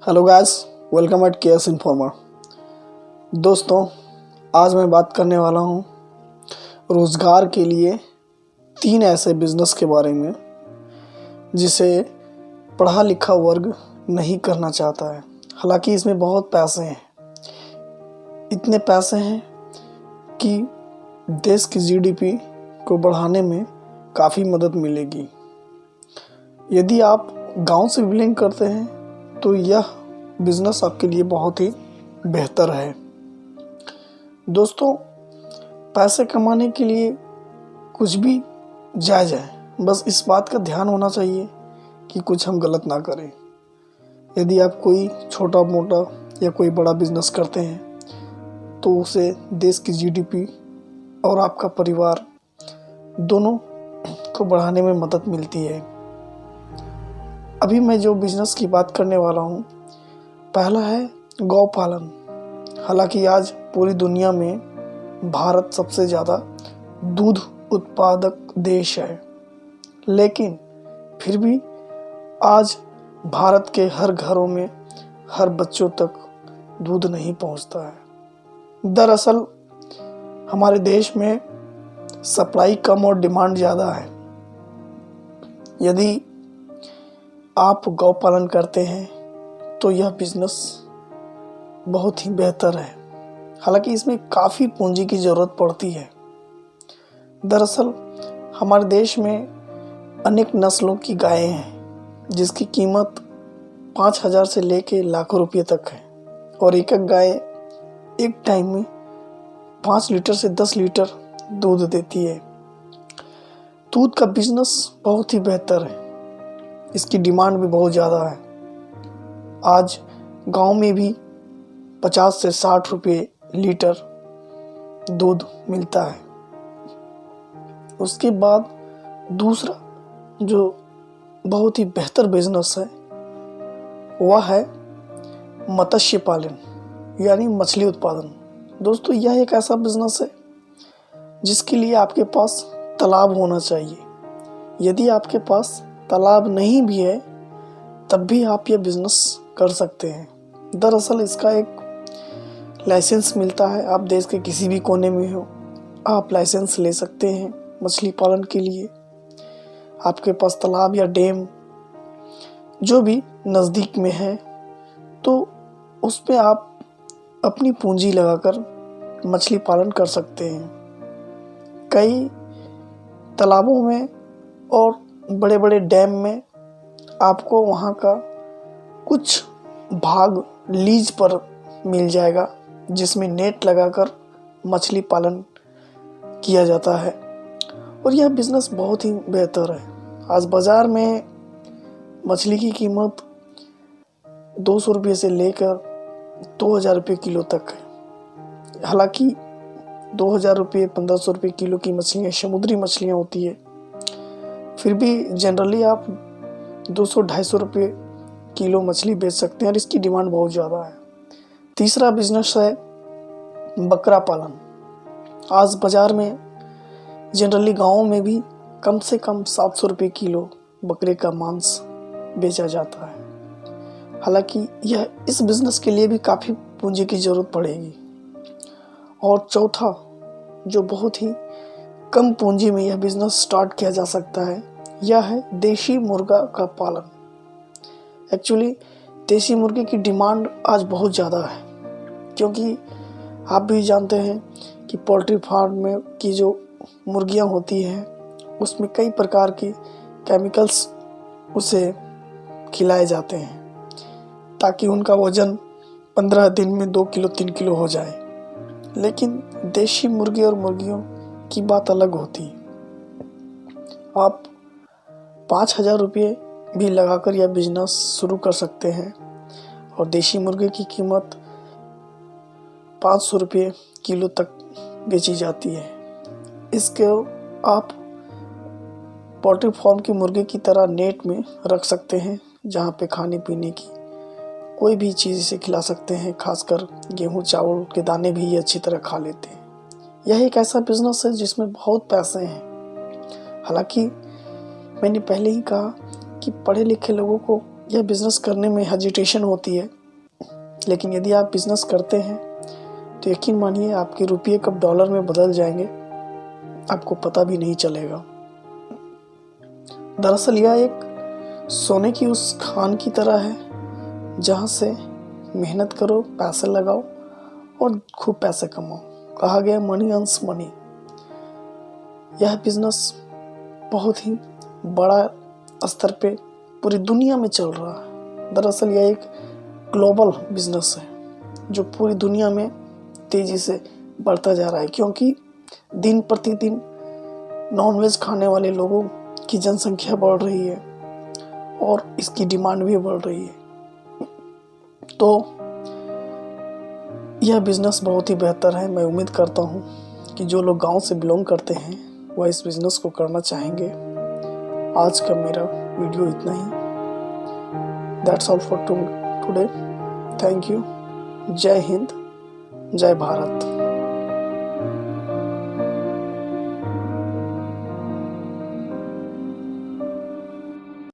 Hello guys, welcome at KS informer. दोस्तों, आज मैं बात करने वाला हूँ रोज़गार के लिए 3 ऐसे बिज़नेस के बारे में जिसे पढ़ा लिखा वर्ग नहीं करना चाहता है। हालांकि इसमें बहुत पैसे हैं, इतने पैसे हैं कि देश की जीडीपी को बढ़ाने में काफ़ी मदद मिलेगी। यदि आप गांव से बिलोंग करते हैं तो यह बिज़नेस आपके लिए बहुत ही बेहतर है। दोस्तों, पैसे कमाने के लिए कुछ भी जायज़ है, बस इस बात का ध्यान होना चाहिए कि कुछ हम गलत ना करें। यदि आप कोई छोटा मोटा या कोई बड़ा बिज़नेस करते हैं तो उसे देश की जीडीपी और आपका परिवार दोनों को बढ़ाने में मदद मिलती है। अभी मैं जो बिज़नेस की बात करने वाला हूँ, पहला है गौ पालन। हालांकि आज पूरी दुनिया में भारत सबसे ज़्यादा दूध उत्पादक देश है, लेकिन फिर भी आज भारत के हर घरों में हर बच्चों तक दूध नहीं पहुंचता है। दरअसल हमारे देश में सप्लाई कम और डिमांड ज़्यादा है। यदि आप गौ पालन करते हैं तो यह बिज़नेस बहुत ही बेहतर है। हालांकि इसमें काफ़ी पूंजी की ज़रूरत पड़ती है। दरअसल हमारे देश में अनेक नस्लों की गायें हैं जिसकी कीमत 5,000 से लेके लाखों रुपये तक है, और एक एक गाय एक टाइम में 5 लीटर से 10 लीटर दूध देती है। दूध का बिज़नेस बहुत ही बेहतर है, इसकी डिमांड भी बहुत ज़्यादा है। आज गांव में भी 50 से 60 रुपये लीटर दूध मिलता है। उसके बाद दूसरा जो बहुत ही बेहतर बिजनेस है वह है मत्स्य पालन, यानी मछली उत्पादन। दोस्तों, यह एक ऐसा बिजनेस है जिसके लिए आपके पास तालाब होना चाहिए। यदि आपके पास तालाब नहीं भी है तब भी आप यह बिजनेस कर सकते हैं। दरअसल इसका एक लाइसेंस मिलता है। आप देश के किसी भी कोने में हो, आप लाइसेंस ले सकते हैं मछली पालन के लिए। आपके पास तालाब या डैम जो भी नज़दीक में है तो उस पे आप अपनी पूंजी लगाकर मछली पालन कर सकते हैं। कई तालाबों में और बड़े बड़े डैम में आपको वहाँ का कुछ भाग लीज पर मिल जाएगा, जिसमें नेट लगाकर मछली पालन किया जाता है, और यह बिज़नेस बहुत ही बेहतर है। आज बाज़ार में मछली की कीमत 200 रुपये से लेकर 2,000 रुपये किलो तक है। हालांकि 2,000 रुपये 1,500 रुपये किलो की मछलियाँ समुद्री मछलियाँ होती है, फिर भी जनरली आप 200-250 रुपये किलो मछली बेच सकते हैं, और इसकी डिमांड बहुत ज़्यादा है। तीसरा बिजनेस है बकरा पालन। आज बाज़ार में जनरली गाँवों में भी कम से कम 700 रुपये किलो बकरे का मांस बेचा जाता है। हालांकि यह इस बिज़नेस के लिए भी काफ़ी पूंजी की ज़रूरत पड़ेगी। और चौथा, जो बहुत ही कम पूंजी में यह बिज़नेस स्टार्ट किया जा सकता है, यह है देशी मुर्गा का पालन। एक्चुअली देशी मुर्गे की डिमांड आज बहुत ज़्यादा है, क्योंकि आप भी जानते हैं कि पोल्ट्री फार्म में की जो मुर्गियां होती हैं उसमें कई प्रकार की केमिकल्स उसे खिलाए जाते हैं ताकि उनका वज़न 15 दिन में 2 किलो 3 किलो हो जाए। लेकिन देशी मुर्गे और मुर्गियों की बात अलग होती है। आप 5,000 रुपये भी लगाकर यह बिजनेस शुरू कर सकते हैं, और देशी मुर्गे की कीमत 500 रुपये किलो तक बेची जाती है। इसको आप पोल्ट्री फार्म के मुर्गे की तरह नेट में रख सकते हैं, जहाँ पे खाने पीने की कोई भी चीज़ इसे खिला सकते हैं। खासकर गेहूँ चावल के दाने भी ये अच्छी तरह खा लेते हैं। यह एक ऐसा बिजनेस है जिसमें बहुत पैसे हैं। हालांकि मैंने पहले ही कहा कि पढ़े लिखे लोगों को यह बिज़नेस करने में हेजिटेशन होती है, लेकिन यदि आप बिज़नेस करते हैं तो यकीन मानिए आपके रुपये कब डॉलर में बदल जाएंगे आपको पता भी नहीं चलेगा। दरअसल यह एक सोने की उस खान की तरह है जहाँ से मेहनत करो, पैसे लगाओ और खूब पैसे कमाओ। कहा गया मनी अर्न्स मनी। यह बिज़नेस बहुत ही बड़ा स्तर पे पूरी दुनिया में चल रहा है। दरअसल यह एक ग्लोबल बिज़नेस है जो पूरी दुनिया में तेज़ी से बढ़ता जा रहा है, क्योंकि दिन प्रतिदिन नॉनवेज खाने वाले लोगों की जनसंख्या बढ़ रही है और इसकी डिमांड भी बढ़ रही है। तो यह बिज़नेस बहुत ही बेहतर है। मैं उम्मीद करता हूँ कि जो लोग गांव से बिलोंग करते हैं वह इस बिज़नेस को करना चाहेंगे। आज का मेरा वीडियो इतना ही। That's all for today. Thank you. जय हिंद, जय भारत।